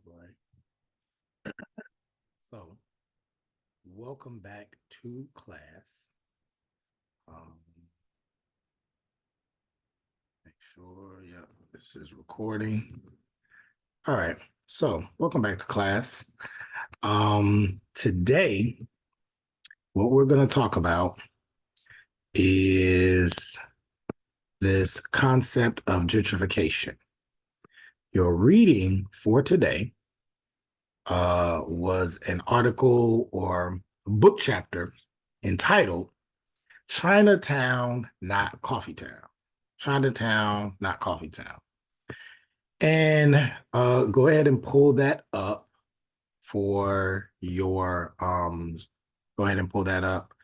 Right. So, welcome back to class. Um, make sure, yeah, this is recording. All right. So, welcome back to class. Today, what we're going to talk about is this concept of gentrification. Your reading for today was an article or book chapter entitled Chinatown, Not Coffeetown. Chinatown, Not Coffeetown. And go ahead and pull that up for your go ahead and pull that up,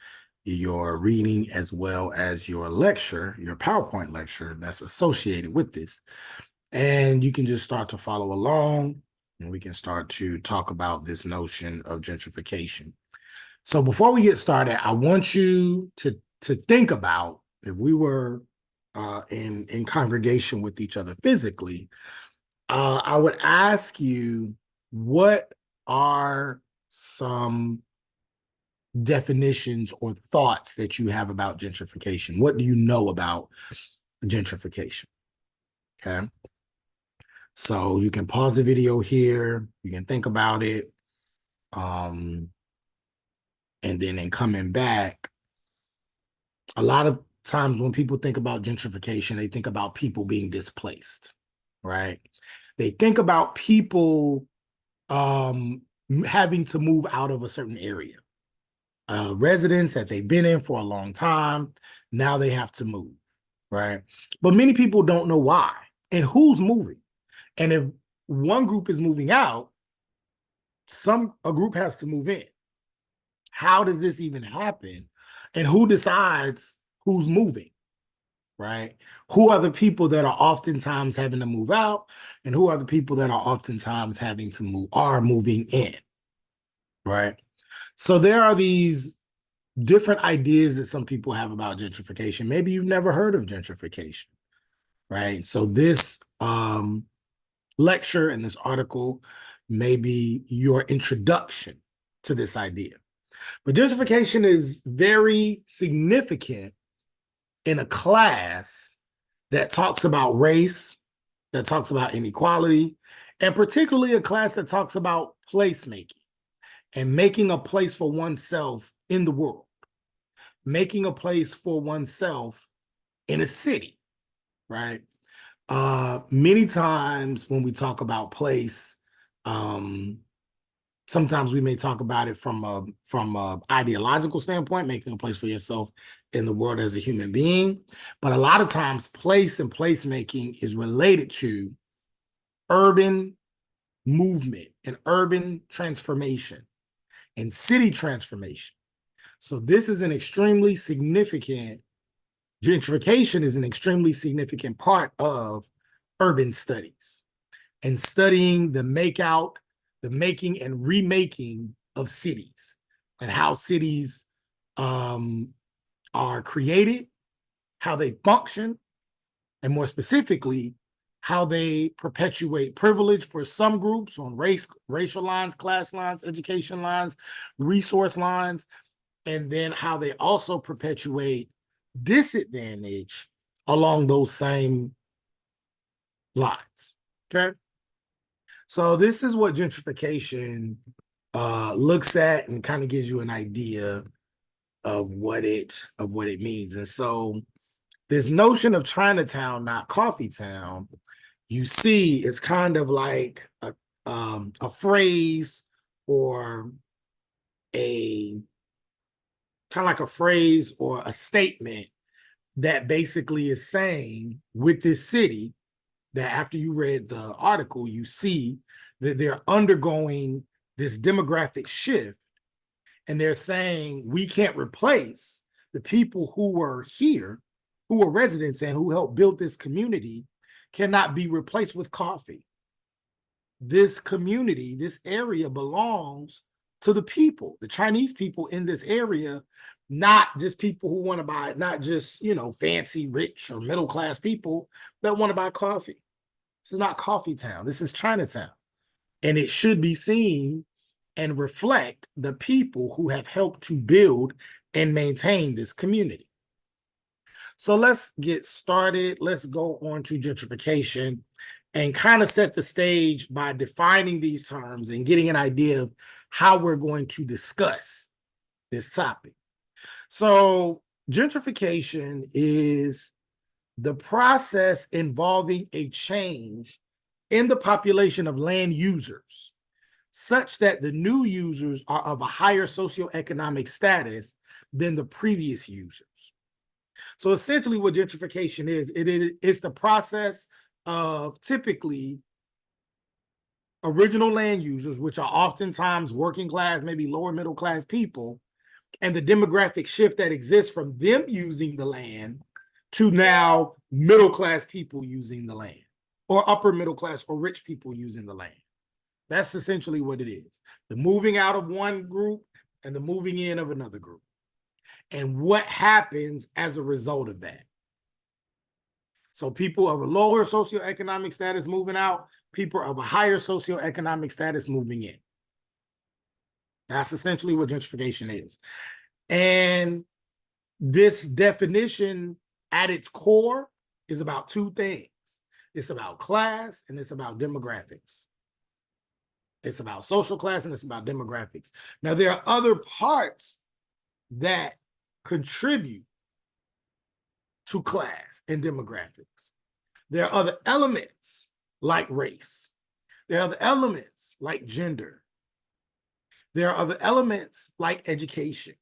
your reading as well as your lecture, your PowerPoint lecture that's associated with this. And you can just start to follow along and we can start to talk about this notion of gentrification. So before we get started, I want you to think about if we were in congregation with each other physically, I would ask you, what are some definitions or thoughts that you have about gentrification? What do you know about gentrification? Okay. So you can pause the video here, you can think about it. And then in coming back, a lot of times when people think about gentrification, they think about people being displaced, right? They think about people having to move out of a certain area. Residents that they've been in for a long time, now they have to move, right? But many people don't know why and who's moving. And if one group is moving out, a group has to move in. How does this even happen? And who decides who's moving, right? Who are the people that are oftentimes having to move out, and who are the people that are oftentimes moving in, right? So there are these different ideas that some people have about gentrification. Maybe you've never heard of gentrification, right? So this lecture and this article may be your introduction to this idea. But gentrification is very significant in a class that talks about race, that talks about inequality, and particularly a class that talks about placemaking and making a place for oneself in the world, making a place for oneself in a city, right? Many times when we talk about place, sometimes we may talk about it from a ideological standpoint, making a place for yourself in the world as a human being. But a lot of times, place and placemaking is related to urban movement and urban transformation and city transformation. So this is an extremely significant, gentrification is an extremely significant part of urban studies and studying the making and remaking of cities and how cities are created, how they function, and more specifically, how they perpetuate privilege for some groups on racial lines, class lines, education lines, resource lines, and then how they also perpetuate disadvantage along those same lines. Okay. So this is what gentrification looks at and kind of gives you an idea of what it means. And so this notion of Chinatown, not Coffeetown, you see, is kind of like a phrase or a a statement that basically is saying with this city that after you read the article, you see that they're undergoing this demographic shift. And they're saying we can't replace the people who were here, who were residents and who helped build this community, cannot be replaced with coffee. This community, this area belongs to the people, the Chinese people in this area, not just people who want to buy it, not just, fancy, rich or middle class people that want to buy coffee. This is not Coffee Town. This is Chinatown. And it should be seen and reflect the people who have helped to build and maintain this community. So let's get started. Let's go on to gentrification and kind of set the stage by defining these terms and getting an idea of how we're going to discuss this topic. So gentrification is the process involving a change in the population of land users, such that the new users are of a higher socioeconomic status than the previous users. So essentially what gentrification is, it's the process of typically original land users, which are oftentimes working class, maybe lower middle class people, and the demographic shift that exists from them using the land to now middle class people using the land, or upper middle class or rich people using the land. That's essentially what it is. The moving out of one group and the moving in of another group. And what happens as a result of that. So people of a lower socioeconomic status moving out, people of a higher socioeconomic status moving in. That's essentially what gentrification is. And this definition at its core is about two things. It's about class and it's about demographics. It's about social class and it's about demographics. Now, there are other parts that contribute to class and demographics. There are other elements like race. There are other elements like gender. There are other elements like education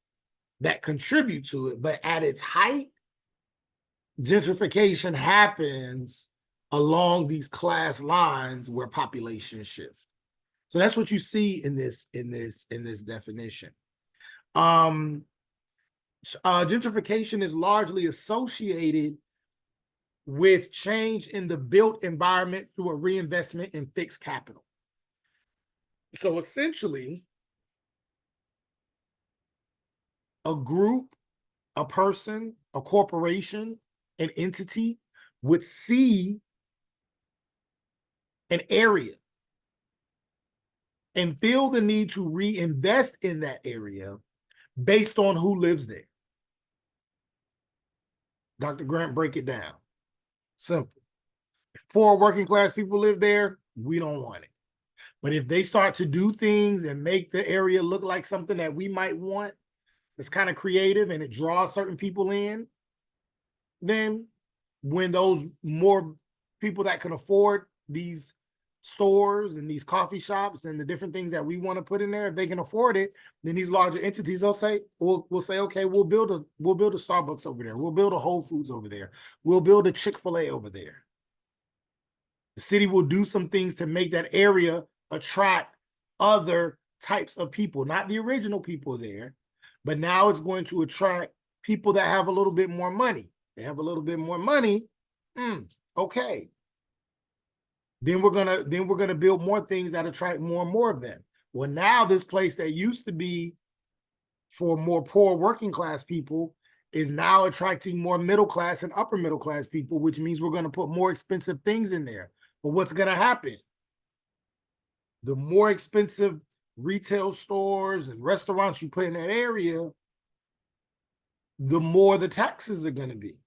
that contribute to it. But at its height, gentrification happens along these class lines where population shifts. So that's what you see in this definition. Gentrification is largely associated with change in the built environment through a reinvestment in fixed capital. So essentially, a group, a person, a corporation, an entity would see an area and feel the need to reinvest in that area based on who lives there. Dr. Grant, break it down. Simple. If poor working class people live there, we don't want it. But if they start to do things and make the area look like something that we might want, that's kind of creative and it draws certain people in, then when those more people that can afford these stores and these coffee shops and the different things that we want to put in there, if they can afford it, then these larger entities will say, we'll say, okay, we'll build a Starbucks over there. We'll build a Whole Foods over there. We'll build a Chick-fil-A over there. The city will do some things to make that area attract other types of people, not the original people there, but now it's going to attract people that have a little bit more money. They have a little bit more money. Okay. Then we're gonna build more things that attract more and more of them. Well, now this place that used to be for more poor working class people is now attracting more middle class and upper middle class people, which means we're going to put more expensive things in there. But what's going to happen? The more expensive retail stores and restaurants you put in that area, the more the taxes are going to be.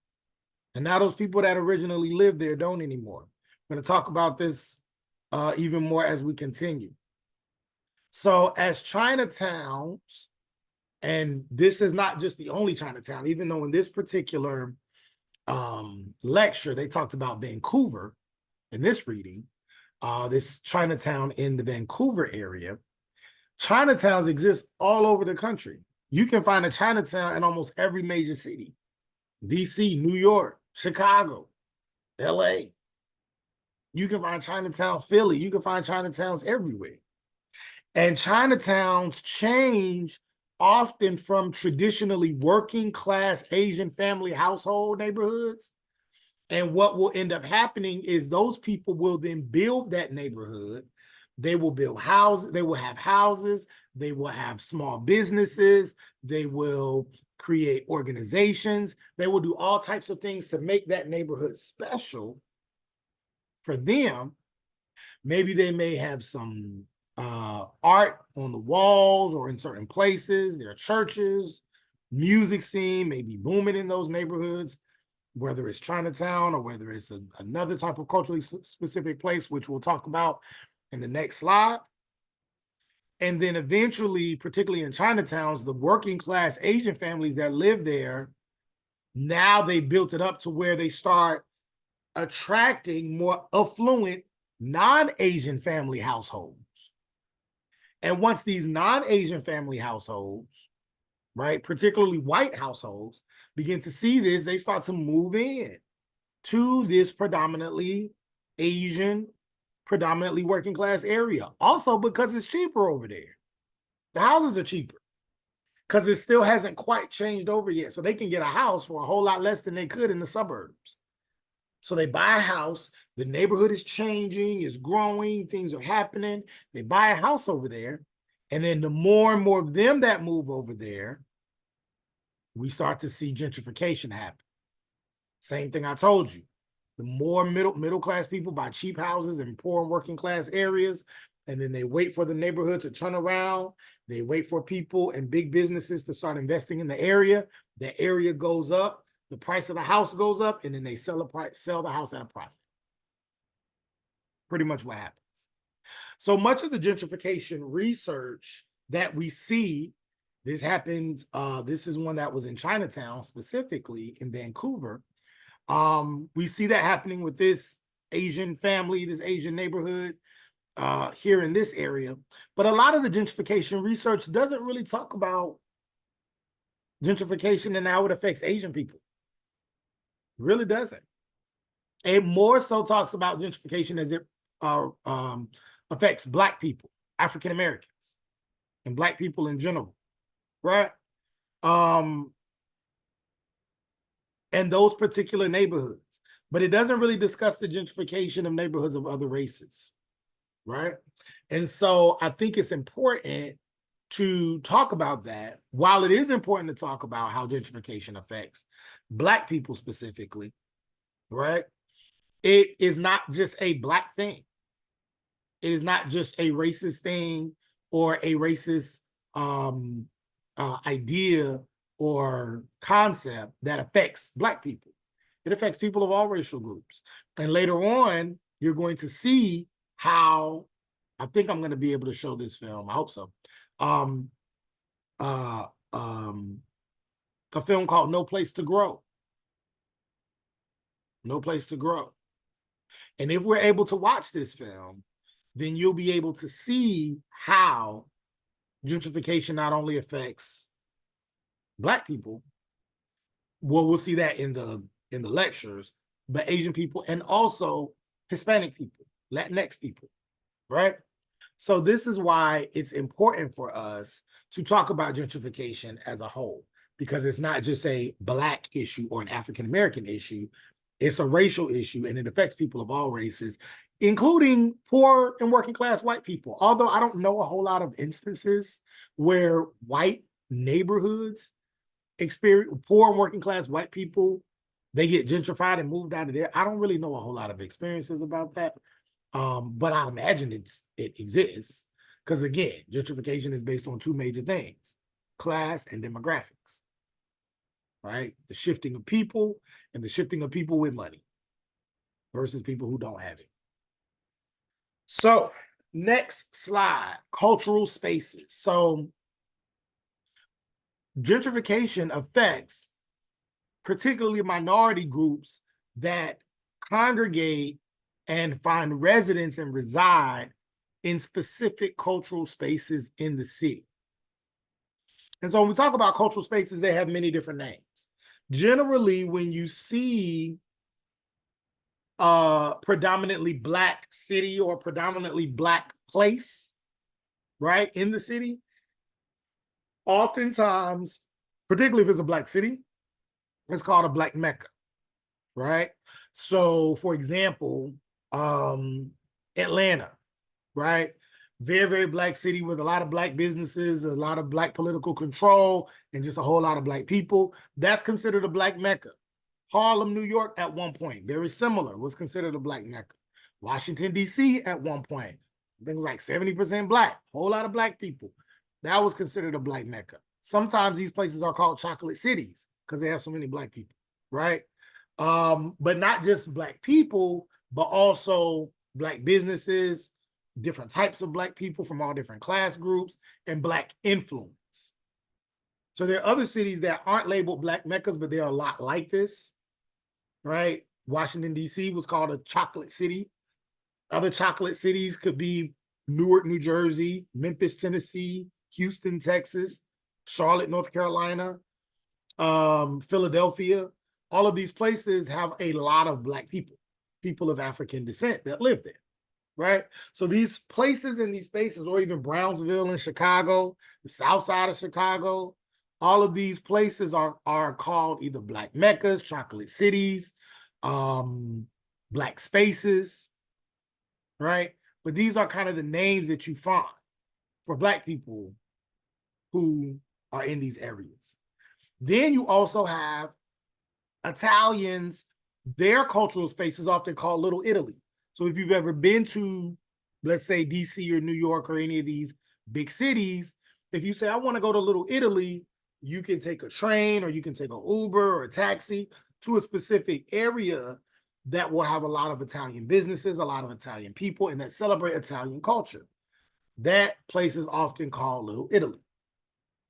And now those people that originally lived there don't anymore. I'm going to talk about this even more as we continue. So as Chinatowns, and this is not just the only Chinatown, even though in this particular lecture, they talked about Vancouver in this reading, this Chinatown in the Vancouver area. Chinatowns exist all over the country. You can find a Chinatown in almost every major city. DC, New York, Chicago, LA. You can find Chinatown, Philly. You can find Chinatowns everywhere. And Chinatowns change often from traditionally working class Asian family household neighborhoods. And what will end up happening is those people will then build that neighborhood. They will build houses. They will have houses. They will have small businesses. They will create organizations. They will do all types of things to make that neighborhood special for them. Maybe they may have some art on the walls or in certain places. There are churches, music scene may be booming in those neighborhoods, whether it's Chinatown or whether it's another type of culturally specific place, which we'll talk about in the next slide. And then eventually, particularly in Chinatowns, the working class Asian families that live there, now they built it up to where they start attracting more affluent non-Asian family households. And once these non-Asian family households, right, particularly white households, begin to see this, they start to move in to this predominantly Asian, predominantly working class area. Also because it's cheaper over there. The houses are cheaper because it still hasn't quite changed over yet. So they can get a house for a whole lot less than they could in the suburbs. So they buy a house, the neighborhood is changing, is growing, things are happening. They buy a house over there. And then the more and more of them that move over there, we start to see gentrification happen. Same thing I told you. The more middle class people buy cheap houses in poor and working class areas, and then they wait for the neighborhood to turn around. They wait for people and big businesses to start investing in the area. The area goes up, the price of the house goes up, and then they sell the house at a profit. Pretty much what happens. So much of the gentrification research that we see, this happens, this is one that was in Chinatown, specifically in Vancouver. We see that happening with this Asian family, this Asian neighborhood here in this area. But a lot of the gentrification research doesn't really talk about gentrification and how it affects Asian people. It really doesn't. It more so talks about gentrification as it affects Black people, African Americans, and Black people in general, right? And those particular neighborhoods. But it doesn't really discuss the gentrification of neighborhoods of other races, right? And so I think it's important to talk about that. While it is important to talk about how gentrification affects Black people specifically, right? It is not just a Black thing. It is not just a racist thing or a racist idea or concept that affects Black people. It affects people of all racial groups. And later on, you're going to see how, I think I'm going to be able to show this film. I hope so. A film called No Place to Grow. No Place to Grow. And if we're able to watch this film, then you'll be able to see how gentrification not only affects Black people, well, we'll see that in the lectures, but Asian people and also Hispanic people, Latinx people, right? So this is why it's important for us to talk about gentrification as a whole, because it's not just a Black issue or an African American issue. It's a racial issue, and it affects people of all races, including poor and working class white people. Although I don't know a whole lot of instances where white neighborhoods experience, poor and working class white people, they get gentrified and moved out of there. I don't really know a whole lot of experiences about that. But I imagine it exists because, again, gentrification is based on two major things: class and demographics, right? The shifting of people and the shifting of people with money versus people who don't have it. So next slide, cultural spaces. So gentrification affects particularly minority groups that congregate and find residence and reside in specific cultural spaces in the city. And so when we talk about cultural spaces, they have many different names. Generally, when you see a predominantly Black city or predominantly Black place, right, in the city, oftentimes, particularly if it's a Black city, it's called a Black Mecca, right? So, for example, Atlanta, right? Very, very Black city with a lot of Black businesses, a lot of Black political control, and just a whole lot of Black people. That's considered a Black Mecca. Harlem, New York, at one point, very similar, was considered a Black Mecca. Washington, D.C. at one point, I think it was like 70% Black, whole lot of Black people. That was considered a Black Mecca. Sometimes these places are called chocolate cities because they have so many Black people, right? But not just Black people, but also Black businesses, different types of Black people from all different class groups, and Black influence. So there are other cities that aren't labeled Black Meccas, but they're a lot like this, right? Washington, D.C. was called a chocolate city. Other chocolate cities could be Newark, New Jersey, Memphis, Tennessee, Houston, Texas, Charlotte, North Carolina, Philadelphia. All of these places have a lot of Black people, people of African descent that live there, right? So these places and these spaces, or even Brownsville in Chicago, the South Side of Chicago, all of these places are called either Black Meccas, chocolate cities, Black spaces, right? But these are kind of the names that you find for Black people who are in these areas. Then you also have Italians, their cultural space is often called Little Italy. So if you've ever been to, let's say, DC or New York or any of these big cities, if you say, I want to go to Little Italy, you can take a train or you can take an Uber or a taxi to a specific area that will have a lot of Italian businesses, a lot of Italian people, and that celebrate Italian culture. That place is often called Little Italy,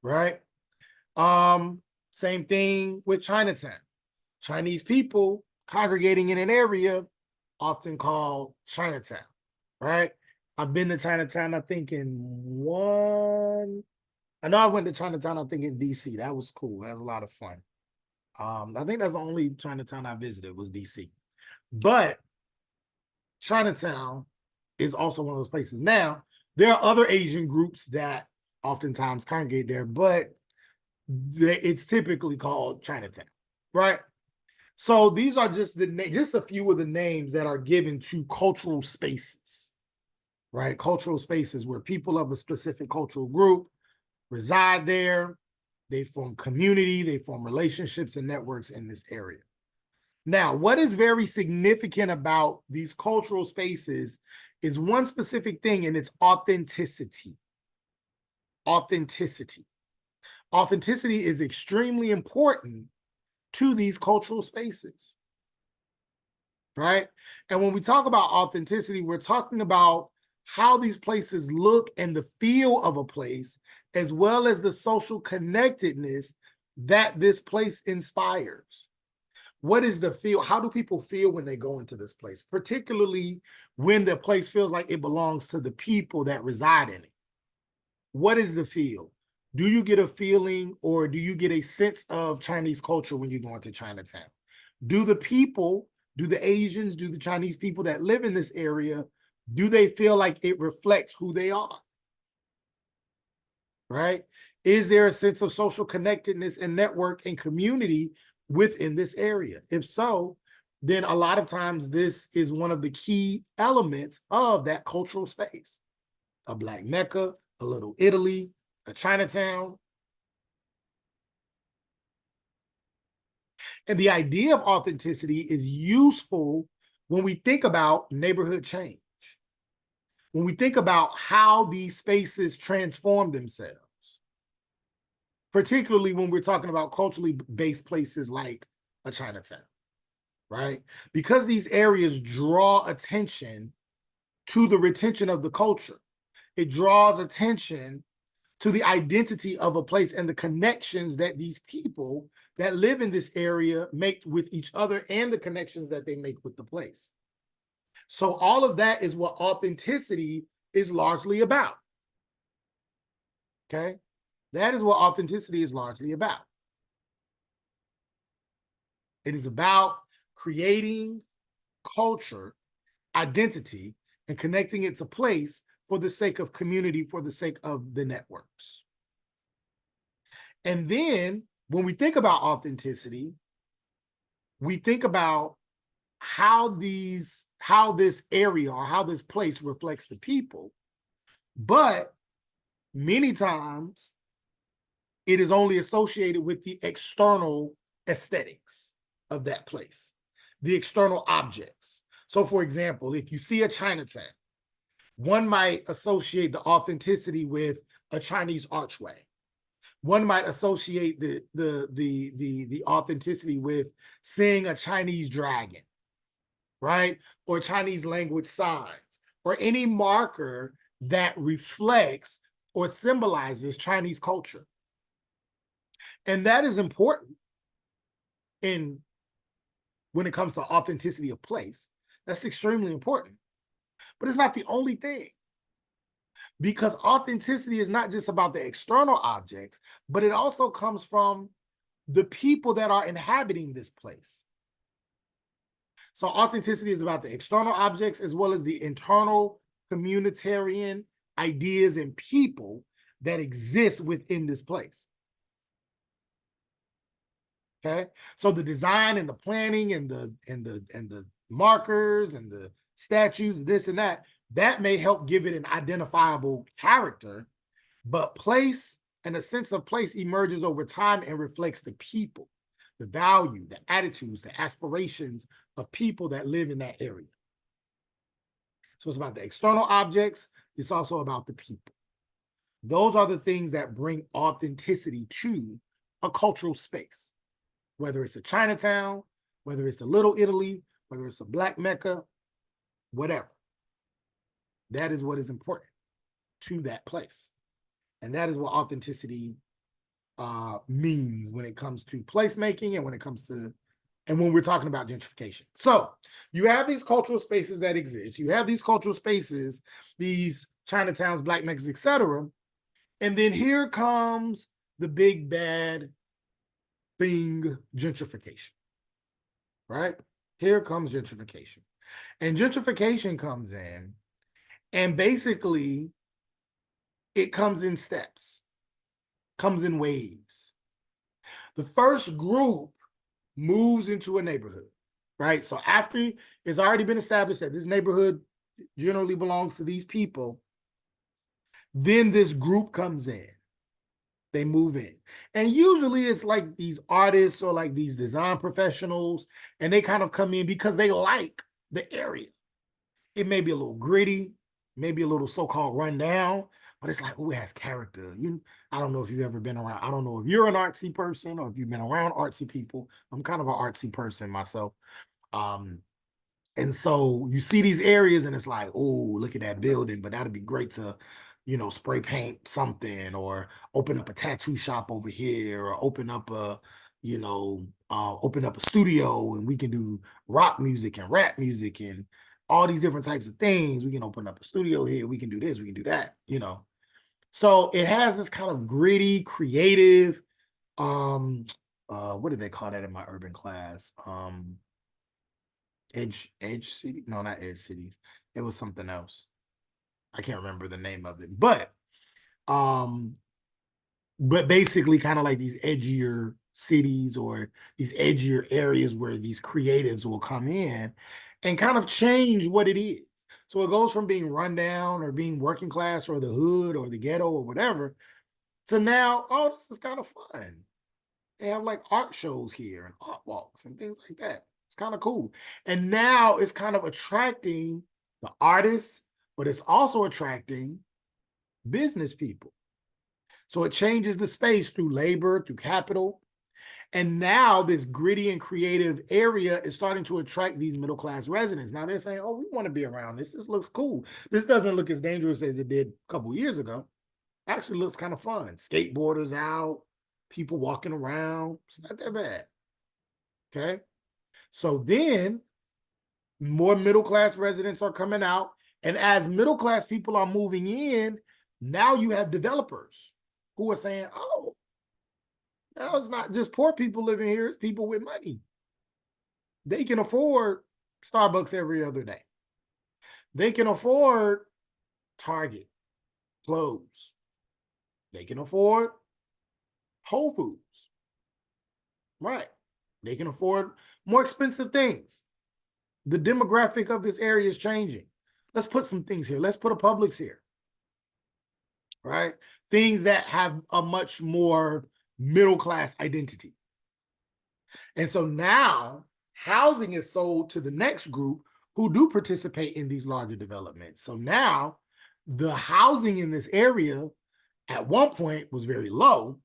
right? Same thing with Chinatown. Chinese people congregating in an area often called Chinatown, right? I've been to Chinatown, I think I know I went to Chinatown, I think in DC. That was cool. That was a lot of fun. I think that's the only Chinatown I visited was DC. But Chinatown is also one of those places. Now, there are other Asian groups that oftentimes congregate there, but it's typically called Chinatown, right? So these are just a few of the names that are given to cultural spaces, right? Cultural spaces where people of a specific cultural group reside there. They form community, they form relationships and networks in this area. Now, what is very significant about these cultural spaces is one specific thing, and it's authenticity. Authenticity. Authenticity is extremely important to these cultural spaces, right? And when we talk about authenticity, we're talking about how these places look and the feel of a place, as well as the social connectedness that this place inspires. What is the feel? How do people feel when they go into this place, particularly when the place feels like it belongs to the people that reside in it? What is the feel? Do you get a feeling or do you get a sense of Chinese culture when you go into Chinatown? Do the Asians, do the Chinese people that live in this area, do they feel like it reflects who they are? Right? Is there a sense of social connectedness and network and community within this area? If so, then a lot of times this is one of the key elements of that cultural space. A Black Mecca, a Little Italy, a Chinatown. And the idea of authenticity is useful when we think about neighborhood change, when we think about how these spaces transform themselves, particularly when we're talking about culturally based places like a Chinatown, right? Because these areas draw attention to the retention of the culture. It draws attention to the identity of a place and the connections that these people that live in this area make with each other and the connections that they make with the place. So all of that is what authenticity is largely about. Okay? That is what authenticity is largely about. It is about creating culture, identity, and connecting it to place for the sake of community, for the sake of the networks. And then when we think about authenticity, we think about how this area or how this place reflects the people. But many times it is only associated with the external aesthetics of that place, the external objects. So for example, if you see a Chinatown, one might associate the authenticity with a Chinese archway. One might associate the authenticity with seeing a Chinese dragon, right? Or Chinese language signs, or any marker that reflects or symbolizes Chinese culture. And that is important in when it comes to authenticity of place. That's extremely important. But it's not the only thing. Because authenticity is not just about the external objects, but it also comes from the people that are inhabiting this place. So authenticity is about the external objects as well as the internal communitarian ideas and people that exist within this place. Okay, so the design and the planning and the markers and the statues, this and that may help give it an identifiable character, but place and a sense of place emerges over time and reflects the people, the value, the attitudes, the aspirations of people that live in that area. So it's about the external objects. It's also about the people. Those are the things that bring authenticity to a cultural space, whether it's a Chinatown, whether it's a Little Italy, whether it's a Black Mecca, whatever. That is what is important to that place. And that is what authenticity means when it comes to placemaking and when it comes to, and when we're talking about gentrification. So you have these cultural spaces that exist. You have these cultural spaces, these Chinatowns, Black Meccas, etc. And then here comes the big bad thing, gentrification, right? Here comes gentrification. And gentrification comes in, and basically it comes in steps, comes in waves. The first group moves into a neighborhood, right? So after it's already been established that this neighborhood generally belongs to these people, then this group comes in. They move in. And usually it's like these artists or like these design professionals, and they kind of come in because they like the area. It may be a little gritty, maybe a little so-called rundown, but it's like, oh, it has character. I don't know if you've ever been around. I don't know if you're an artsy person or if you've been around artsy people. I'm kind of an artsy person myself. And so you see these areas and it's like, oh, look at that building, but that'd be great to, spray paint something or open up a tattoo shop over here or open up a studio and we can do rock music and rap music and all these different types of things. We can open up a studio here. We can do this. We can do that. So it has this kind of gritty, creative, what did they call that in my urban class? Edge City? No, not Edge Cities. It was something else. I can't remember the name of it. But basically kind of like these edgier cities or these edgier areas where these creatives will come in and kind of change what it is. So it goes from being rundown or being working class or the hood or the ghetto or whatever to now, oh, this is kind of fun. They have like art shows here and art walks and things like that. It's kind of cool. And now it's kind of attracting the artists, but it's also attracting business people. So it changes the space through labor, through capital. And now this gritty and creative area is starting to attract these middle-class residents. Now they're saying, oh, we want to be around this. This looks cool. This doesn't look as dangerous as it did a couple years ago. Actually looks kind of fun. Skateboarders out, people walking around. It's not that bad. Okay. So then more middle-class residents are coming out. And as middle-class people are moving in, now you have developers who are saying, oh, now it's not just poor people living here, it's people with money. They can afford Starbucks every other day. They can afford Target, clothes. They can afford Whole Foods. Right. They can afford more expensive things. The demographic of this area is changing. Let's put some things here. Let's put a Publix here. Right? Things that have a much more middle-class identity. And so now housing is sold to the next group who do participate in these larger developments. So now the housing in this area at one point was very low,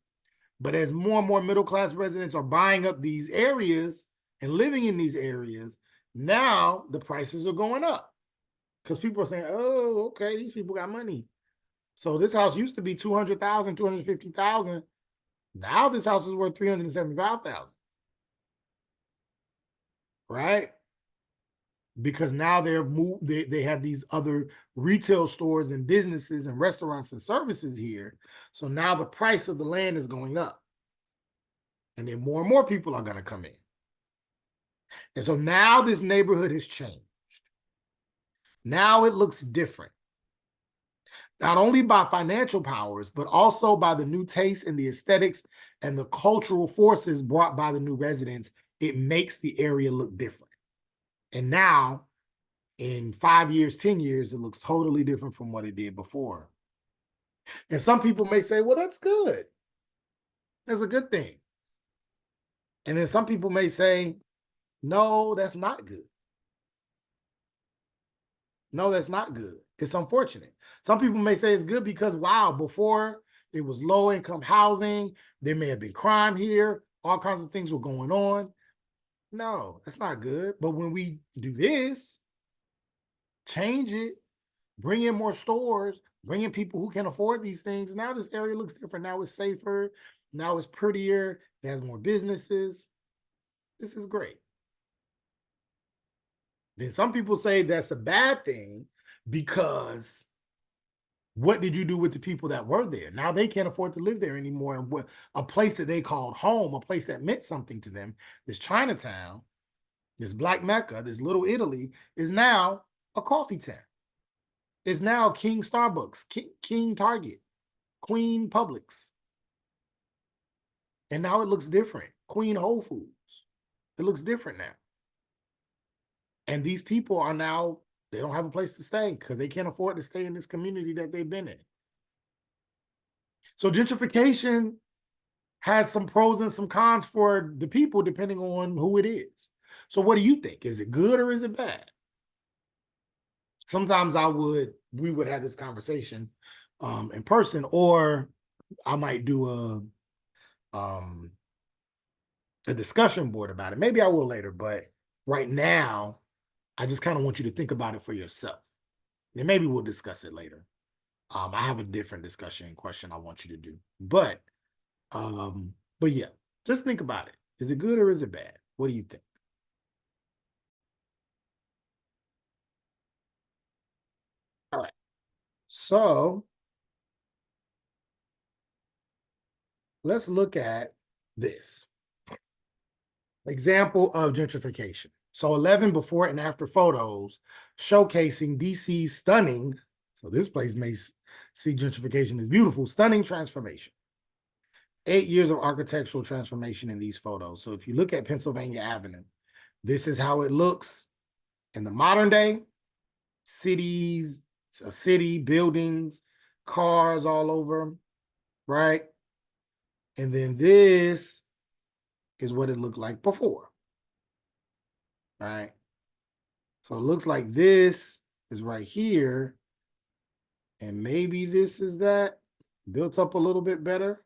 but as more and more middle-class residents are buying up these areas and living in these areas, now the prices are going up because people are saying, oh, okay, these people got money. So this house used to be 200,000, 250,000. Now this house is worth 375,000. Right? Because now they have these other retail stores and businesses and restaurants and services here. So now the price of the land is going up. And then more and more people are going to come in. And so now this neighborhood has changed. Now it looks different. Not only by financial powers, but also by the new taste and the aesthetics and the cultural forces brought by the new residents. It makes the area look different. And now, in 5 years, 10 years, it looks totally different from what it did before. And some people may say, well, that's good. That's a good thing. And then some people may say, no, that's not good. No, that's not good. It's unfortunate. Some people may say it's good because, wow, before it was low income housing, there may have been crime here, all kinds of things were going on. No, that's not good. But when we do this, change it, bring in more stores, bring in people who can afford these things, now this area looks different. Now it's safer. Now it's prettier. It has more businesses. This is great. Then some people say that's a bad thing because what did you do with the people that were there? Now they can't afford to live there anymore. And a place that they called home, a place that meant something to them, this Chinatown, this Black Mecca, this little Italy, is now a coffee town. It's now King Starbucks, King Target, Queen Publix. And now it looks different. Queen Whole Foods. It looks different now. And these people are now, they don't have a place to stay because they can't afford to stay in this community that they've been in. So gentrification has some pros and some cons for the people depending on who it is. So what do you think? Is it good or is it bad? Sometimes we would have this conversation in person, or I might do a discussion board about it. Maybe I will later, but right now, I just kind of want you to think about it for yourself. And maybe we'll discuss it later. I have a different discussion question I want you to do. But yeah, just think about it. Is it good or is it bad? What do you think? All right. So let's look at this example of gentrification. So 11 before and after photos showcasing DC's stunning, so this place may see gentrification as beautiful, stunning transformation. 8 years of architectural transformation in these photos. So if you look at Pennsylvania Avenue, this is how it looks in the modern day. Cities, a city, buildings, cars all over, right? And then this is what it looked like before, right? So it looks like this is right here, and maybe this is that, built up a little bit better.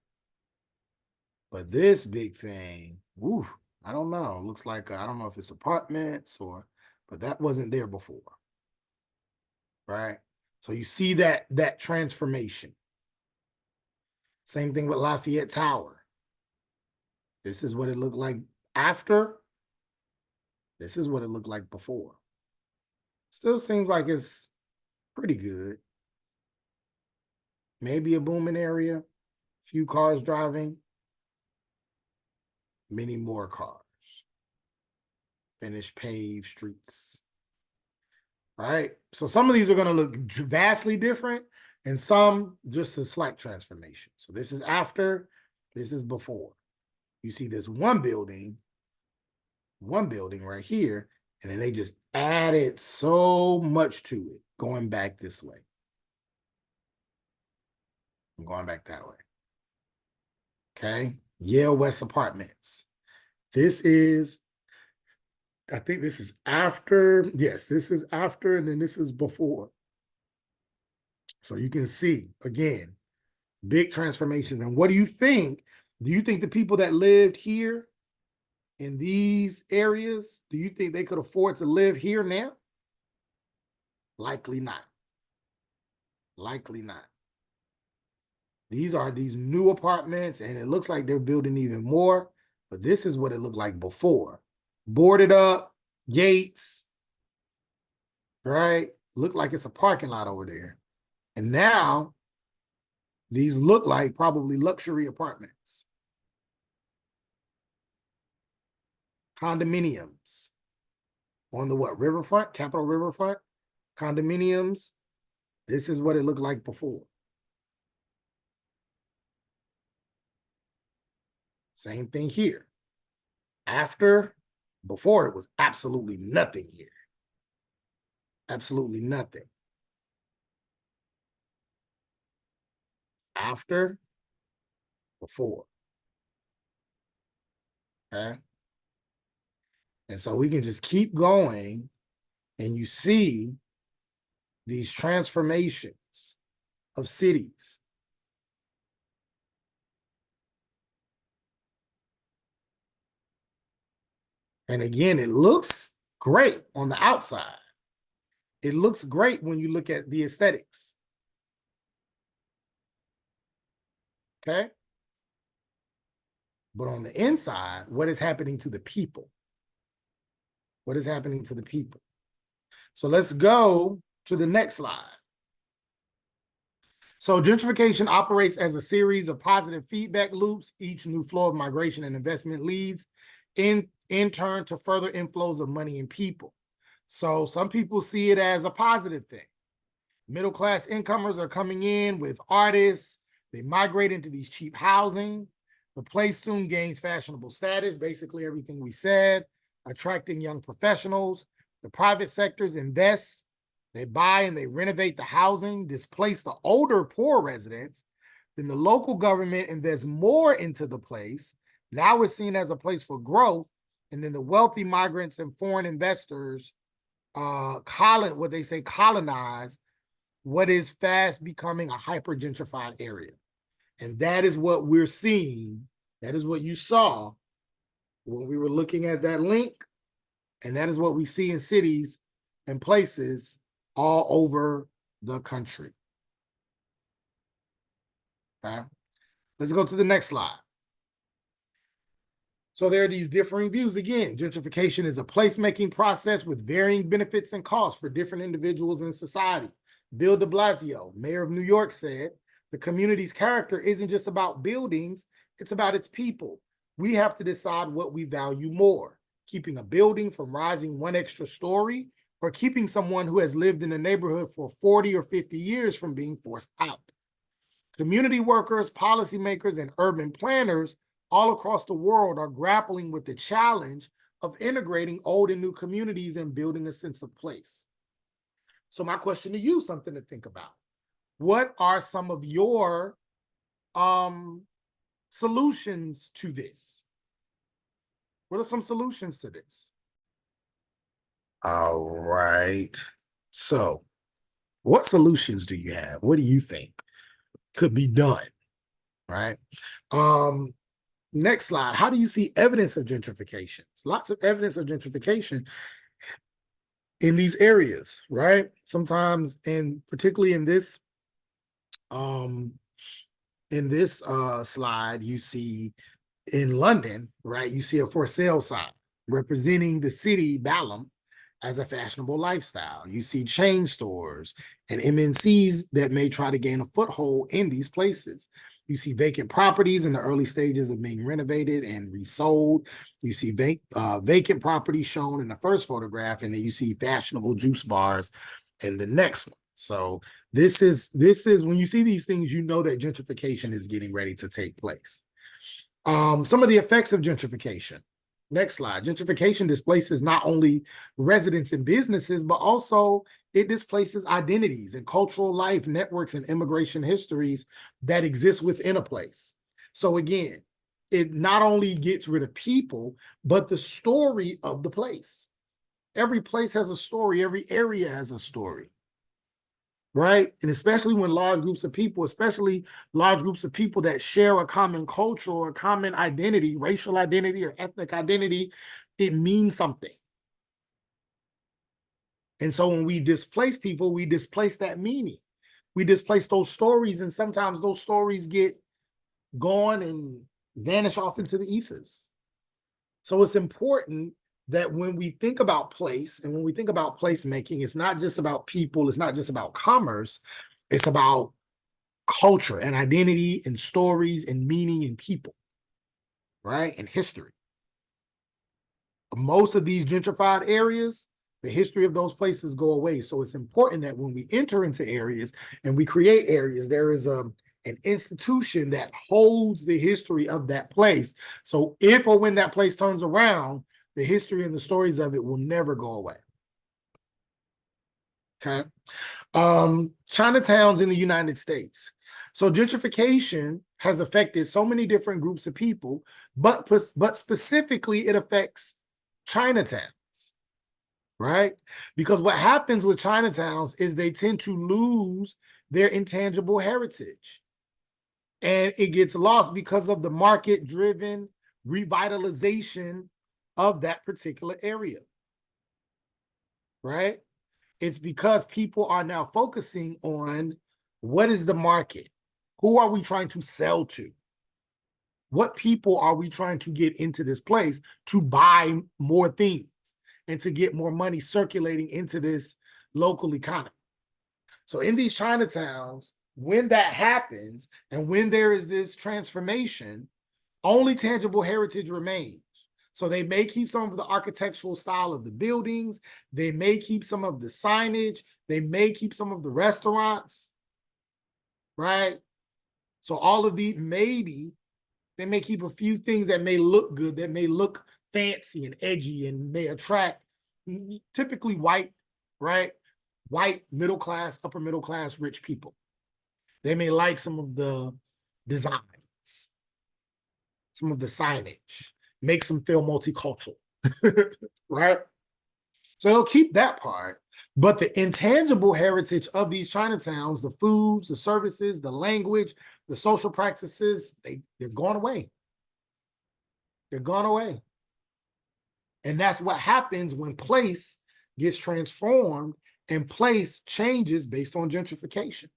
But this big thing, ooh, I don't know. It looks like, I don't know if it's apartments but that wasn't there before, right? So you see that transformation. Same thing with Lafayette Tower. This is what it looked like after. This is what it looked like before. Still seems like it's pretty good. Maybe a booming area, few cars driving, many more cars. Finished paved streets. Right? So some of these are going to look vastly different and some just a slight transformation. So this is after, this is before. You see this one building right here, and then they just added so much to it going back this way. I'm going back that way. Okay? Yale West Apartments. This is I think this is after. Yes, this is after, and then this is before. So you can see, again, big transformations. And what do you think? Do you think the people that lived here in these areas, do you think they could afford to live here now? Likely not. Likely not. These are these new apartments, and it looks like they're building even more, but this is what it looked like before. Boarded up, gates, right? Look like it's a parking lot over there. And now these look like probably luxury apartments. Condominiums on the what? Riverfront, Capitol Riverfront, condominiums. This is what it looked like before. Same thing here. After, before it was absolutely nothing here. Absolutely nothing. After, before. Okay. And so we can just keep going, and you see these transformations of cities. And again, it looks great on the outside. It looks great when you look at the aesthetics. Okay. But on the inside, what is happening to the people? What is happening to the people? So let's go to the next slide. So gentrification operates as a series of positive feedback loops. Each new flow of migration and investment leads in turn to further inflows of money and people. So some people see it as a positive thing. Middle-class incomers are coming in with artists. They migrate into these cheap housing. The place soon gains fashionable status, basically everything we said, attracting young professionals. The private sectors invest. They buy and they renovate the housing, displace the older poor residents. Then the local government invests more into the place. Now it's seen as a place for growth. And then the wealthy migrants and foreign investors colonize what is fast becoming a hyper gentrified area. And that is what we're seeing. That is what you saw when we were looking at that link. And that is what we see in cities and places all over the country. Okay. Let's go to the next slide. So there are these differing views. Again, gentrification is a placemaking process with varying benefits and costs for different individuals in society. Bill de Blasio, mayor of New York, said, the community's character isn't just about buildings, it's about its people. We have to decide what we value more, keeping a building from rising one extra story or keeping someone who has lived in a neighborhood for 40 or 50 years from being forced out. Community workers, policymakers, and urban planners all across the world are grappling with the challenge of integrating old and new communities and building a sense of place. So my question to you, something to think about. What are some of your solutions to this? What are some solutions to this? All right. So what solutions do you have? What do you think could be done? Right. Next slide. How do you see evidence of gentrification? There's lots of evidence of gentrification in these areas, right? Sometimes, and particularly in this slide, you see in London, right? You see a for sale sign representing the city Balham as a fashionable lifestyle. You see chain stores and MNCs that may try to gain a foothold in these places. You see vacant properties in the early stages of being renovated and resold. You see vacant properties shown in the first photograph, and then you see fashionable juice bars in the next one. So this is when you see these things, you know that gentrification is getting ready to take place. Some of the effects of gentrification. Next slide. Gentrification displaces not only residents and businesses, but also it displaces identities and cultural life networks and immigration histories that exist within a place. So again, it not only gets rid of people, but the story of the place. Every place has a story. Every area has a story, right? And especially when large groups of people, especially large groups of people that share a common culture or a common identity, racial identity or ethnic identity, it means something. And so when we displace people, we displace that meaning. We displace those stories, and sometimes those stories get gone and vanish off into the ethers. So it's important that when we think about place and when we think about placemaking, it's not just about people, it's not just about commerce, it's about culture and identity and stories and meaning and people, right? And history. Most of these gentrified areas, the history of those places go away. So it's important that when we enter into areas and we create areas, there is an institution that holds the history of that place. So if or when that place turns around, the history and the stories of it will never go away. Okay. Chinatowns in the United States. So gentrification has affected so many different groups of people, but specifically it affects Chinatowns, right? Because what happens with Chinatowns is they tend to lose their intangible heritage. And it gets lost because of the market-driven revitalization of that particular area, right? It's because people are now focusing on what is the market? Who are we trying to sell to? What people are we trying to get into this place to buy more things and to get more money circulating into this local economy? So in these Chinatowns, when that happens and when there is this transformation, only tangible heritage remains. So they may keep some of the architectural style of the buildings. They may keep some of the signage. They may keep some of the restaurants, right? So all of these, maybe they may keep a few things that may look good, that may look fancy and edgy and may attract typically white, right? White, middle class, upper middle class, rich people. They may like some of the designs, some of the signage, makes them feel multicultural, right? So they'll keep that part. But the intangible heritage of these Chinatowns, the foods, the services, the language, the social practices, they're gone away. They're gone away. And that's what happens when place gets transformed and place changes based on gentrification.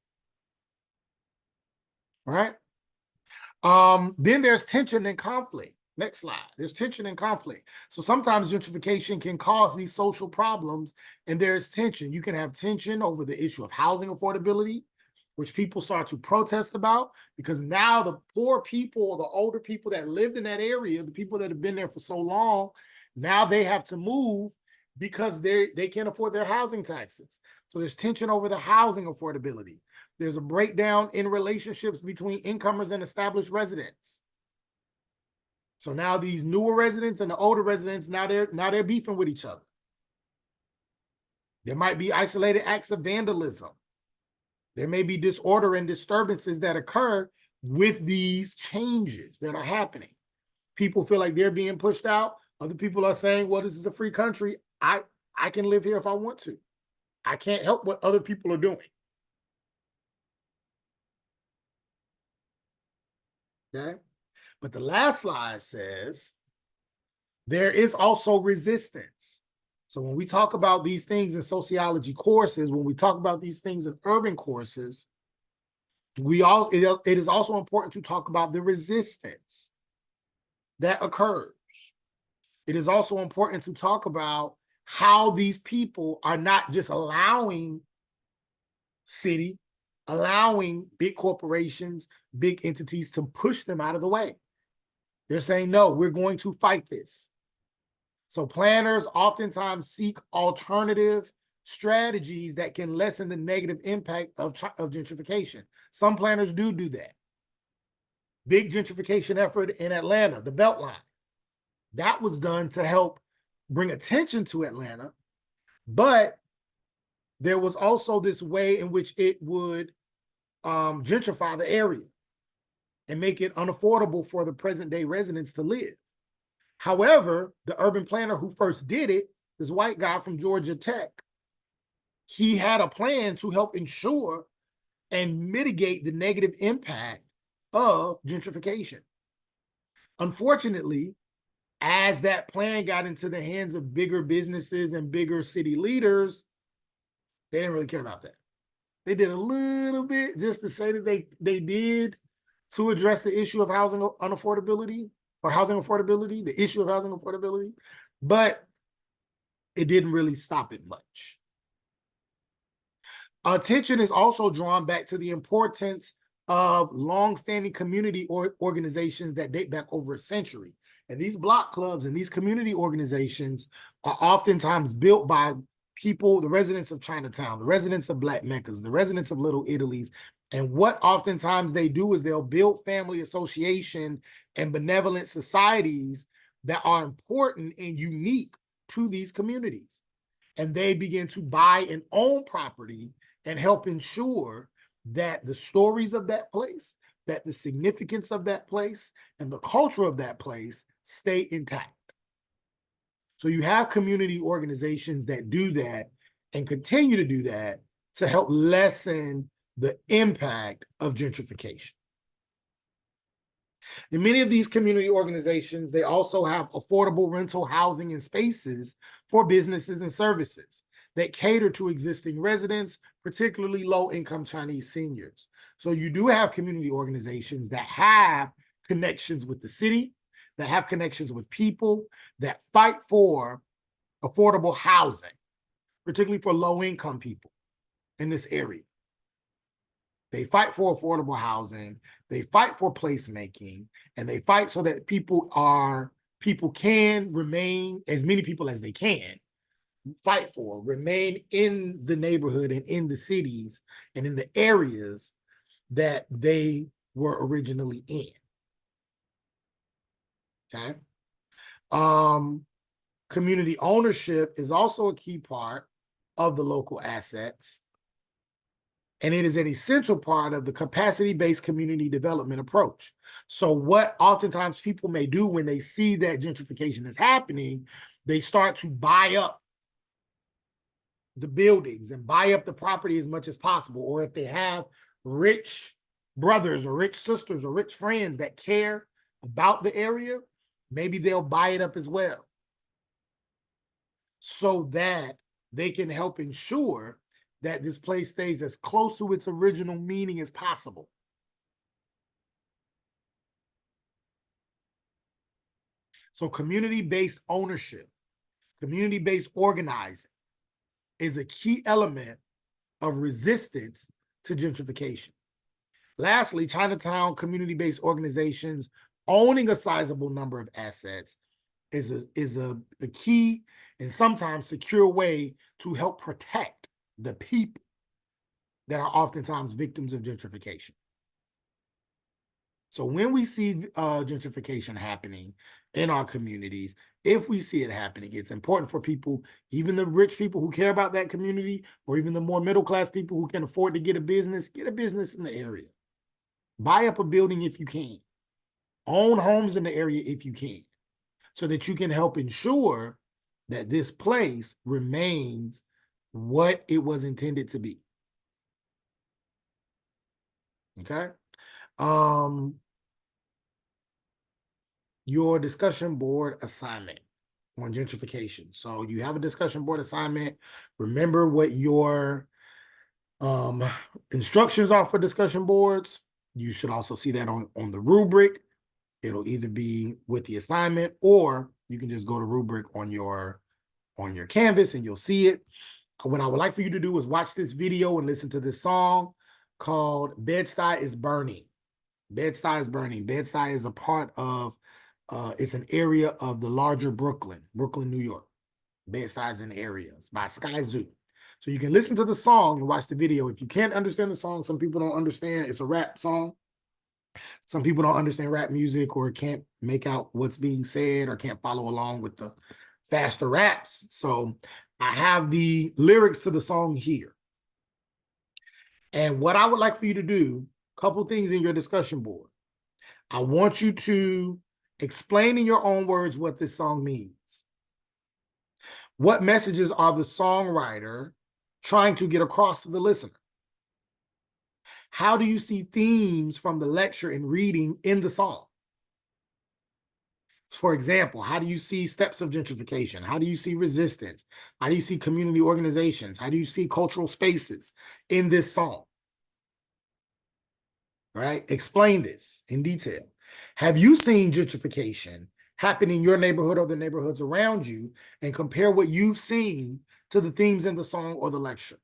Right? Then there's tension and conflict. Next slide. There's tension and conflict. So sometimes gentrification can cause these social problems, and there's tension. You can have tension over the issue of housing affordability, which people start to protest about, because now the poor people or the older people that lived in that area, the people that have been there for so long, now they have to move because they can't afford their housing taxes. So there's tension over the housing affordability. There's a breakdown in relationships between incomers and established residents. So now these newer residents and the older residents, now they're beefing with each other. There might be isolated acts of vandalism. There may be disorder and disturbances that occur with these changes that are happening. People feel like they're being pushed out. Other people are saying, well, this is a free country. I can live here if I want to. I can't help what other people are doing. Okay. But the last slide says there is also resistance. So when we talk about these things in sociology courses, when we talk about these things in urban courses, it is also important to talk about the resistance that occurs. It is also important to talk about how these people are not just allowing big corporations, big entities to push them out of the way. They're saying, no, we're going to fight this. So planners oftentimes seek alternative strategies that can lessen the negative impact of gentrification. Some planners do that. Big gentrification effort in Atlanta, the Beltline. That was done to help bring attention to Atlanta, but there was also this way in which it would gentrify the area and make it unaffordable for the present day residents to live. However, the urban planner who first did it, this white guy from Georgia Tech, he had a plan to help ensure and mitigate the negative impact of gentrification. Unfortunately, as that plan got into the hands of bigger businesses and bigger city leaders, they didn't really care about that. They did a little bit just to say that they did to address the issue of housing unaffordability or housing affordability, the issue of housing affordability, but it didn't really stop it much. Attention is also drawn back to the importance of longstanding community organizations that date back over a century. And these block clubs and these community organizations are oftentimes built by people, the residents of Chinatown, the residents of Black Meccas, the residents of Little Italies. And what oftentimes they do is they'll build family association and benevolent societies that are important and unique to these communities. And they begin to buy and own property and help ensure that the stories of that place, that the significance of that place, and the culture of that place stay intact. So you have community organizations that do that and continue to do that to help lessen the impact of gentrification. In many of these community organizations, they also have affordable rental housing and spaces for businesses and services that cater to existing residents, particularly low-income Chinese seniors. So you do have community organizations that have connections with the city, that have connections with people, that fight for affordable housing, particularly for low-income people in this area. They fight for affordable housing, they fight for placemaking, and they fight so that people can remain, as many people as they can, fight for, remain in the neighborhood and in the cities and in the areas that they were originally in. Okay. Community ownership is also a key part of the local assets, and it is an essential part of the capacity-based community development approach. So what oftentimes people may do when they see that gentrification is happening, they start to buy up the buildings and buy up the property as much as possible. Or if they have rich brothers or rich sisters or rich friends that care about the area, maybe they'll buy it up as well, so that they can help ensure that this place stays as close to its original meaning as possible. So community-based ownership, community-based organizing is a key element of resistance to gentrification. Lastly, Chinatown community-based organizations owning a sizable number of assets is a key and sometimes secure way to help protect the people that are oftentimes victims of gentrification. So when we see gentrification happening in our communities, if we see it happening, it's important for people, even the rich people who care about that community, or even the more middle-class people who can afford to get a business in the area. Buy up a building if you can. Own homes in the area if you can, so that you can help ensure that this place remains what it was intended to be. Okay? Your discussion board assignment on gentrification. So you have a discussion board assignment. Remember what your instructions are for discussion boards. You should also see that on the rubric. It'll either be with the assignment, or you can just go to rubric on your Canvas and you'll see it. What I would like for you to do is watch this video and listen to this song called Bed-Stuy is Burning. Bed-Stuy is Burning. Bed-Stuy is a part of, it's an area of the larger Brooklyn, New York. Bed-Stuy is an area. It's by Sky Zoo. So you can listen to the song and watch the video. If you can't understand the song, some people don't understand. It's a rap song. Some people don't understand rap music or can't make out what's being said or can't follow along with the faster raps. So I have the lyrics to the song here. And what I would like for you to do, a couple things in your discussion board. I want you to explain in your own words what this song means. What messages are the songwriter trying to get across to the listener? How do you see themes from the lecture and reading in the song? For example, how do you see steps of gentrification? How do you see resistance? How do you see community organizations? How do you see cultural spaces in this song? Right? Explain this in detail. Have you seen gentrification happen in your neighborhood or the neighborhoods around you, and compare what you've seen to the themes in the song or the lecture?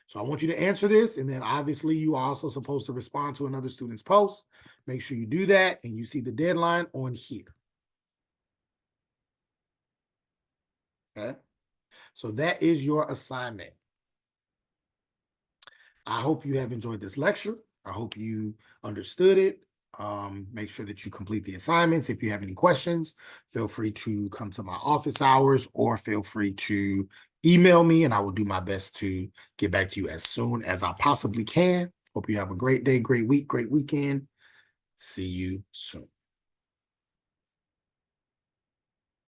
So I want you to answer this, and then obviously you are also supposed to respond to another student's post. Make sure you do that, and you see the deadline on here. Okay? So that is your assignment. I hope you have enjoyed this lecture. I hope you understood it. Make sure that you complete the assignments. If you have any questions, feel free to come to my office hours, or feel free to email me, and I will do my best to get back to you as soon as I possibly can. Hope you have a great day, great week, great weekend. See you soon.